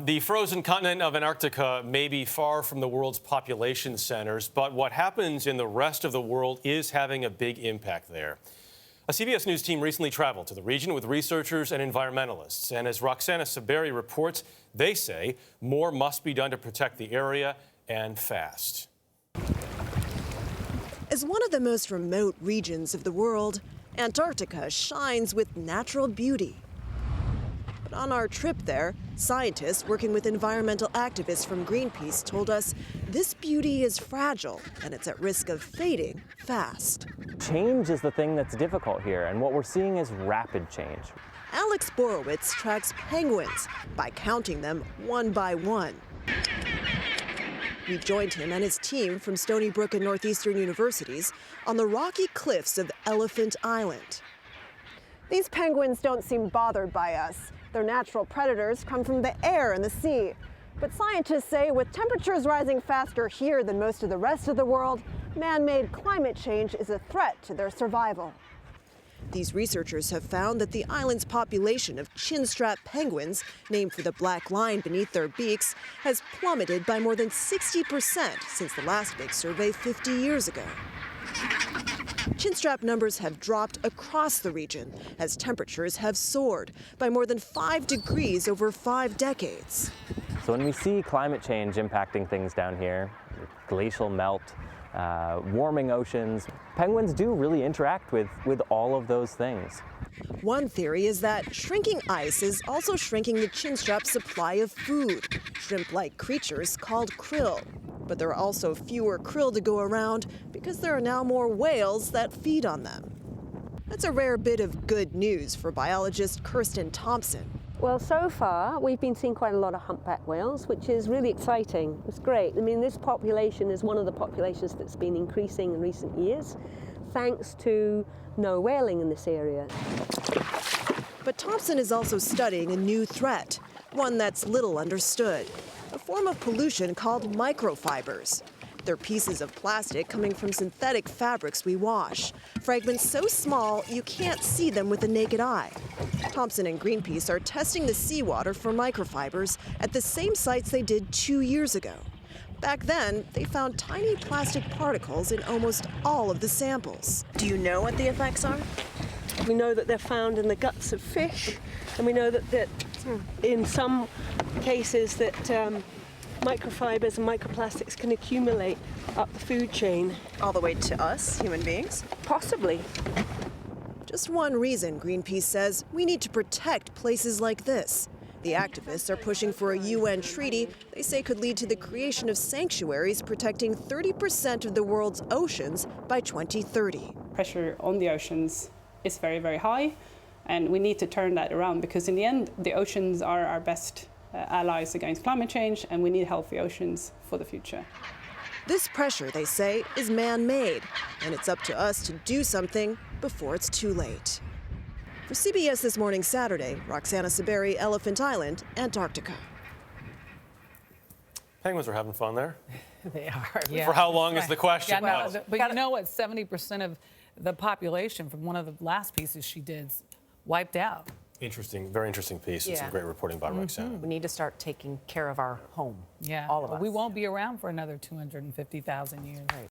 The frozen continent of Antarctica may be far from the world's population centers, but what happens in the rest of the world is having a big impact there. A CBS News team recently traveled to the region with researchers and environmentalists. And as Roxana Saberi reports, they say more must be done to protect the area, and fast. As one of the most remote regions of the world, Antarctica shines with natural beauty. But on our trip there, scientists working with environmental activists from Greenpeace told us this beauty is fragile and it's at risk of fading fast. Change is the thing that's difficult here, and what we're seeing is rapid change. Alex Borowitz tracks penguins by counting them one by one. We joined him and his team from Stony Brook and Northeastern universities on the rocky cliffs of Elephant Island. These penguins don't seem bothered by us. Their natural predators come from the air and the sea. But scientists say with temperatures rising faster here than most of the rest of the world, man-made climate change is a threat to their survival. These researchers have found that the island's population of chinstrap penguins, named for the black line beneath their beaks, has plummeted by more than 60% since the last big survey 50 years ago. Chinstrap numbers have dropped across the region as temperatures have soared by more than 5 degrees over 5 decades. So when we see climate change impacting things down here, glacial melt, warming oceans, penguins do really interact with all of those things. One theory is that shrinking ice is also shrinking the chinstrap's supply of food, shrimp-like creatures called krill. But there are also fewer krill to go around because there are now more whales that feed on them. That's a rare bit of good news for biologist Kirsten Thompson. Well, so far, we've been seeing quite a lot of humpback whales, which is really exciting. It's great. I mean, this population is one of the populations that's been increasing in recent years, thanks to no whaling in this area. But Thompson is also studying a new threat, one that's little understood, a form of pollution called microfibers. They're pieces of plastic coming from synthetic fabrics we wash, fragments so small you can't see them with the naked eye. Thompson and Greenpeace are testing the seawater for microfibers at the same sites they did 2 years ago. Back then, they found tiny plastic particles in almost all of the samples. Do you know what the effects are? We know that they're found in the guts of fish, and we know that in some cases that microfibers and microplastics can accumulate up the food chain. All the way to us, human beings? Possibly. Just one reason Greenpeace says we need to protect places like this. The activists are pushing for a UN treaty they say could lead to the creation of sanctuaries protecting 30% of the world's oceans by 2030. Pressure on the oceans is very, very high, and we need to turn that around because in the end, the oceans are our best allies against climate change, and we need healthy oceans for the future. This pressure, they say, is man-made, and it's up to us to do something before it's too late. For CBS This Morning Saturday, Roxana Saberi, Elephant Island, Antarctica. Penguins are having fun there. They are. Yeah. For how long is the question? Yeah, no, but you know what? 70% of the population from one of the last pieces she did wiped out. Interesting, very interesting piece. And some great reporting by Roxana. We need to start taking care of our home. Yeah, all of us. We won't be around for another 250,000 years. Right.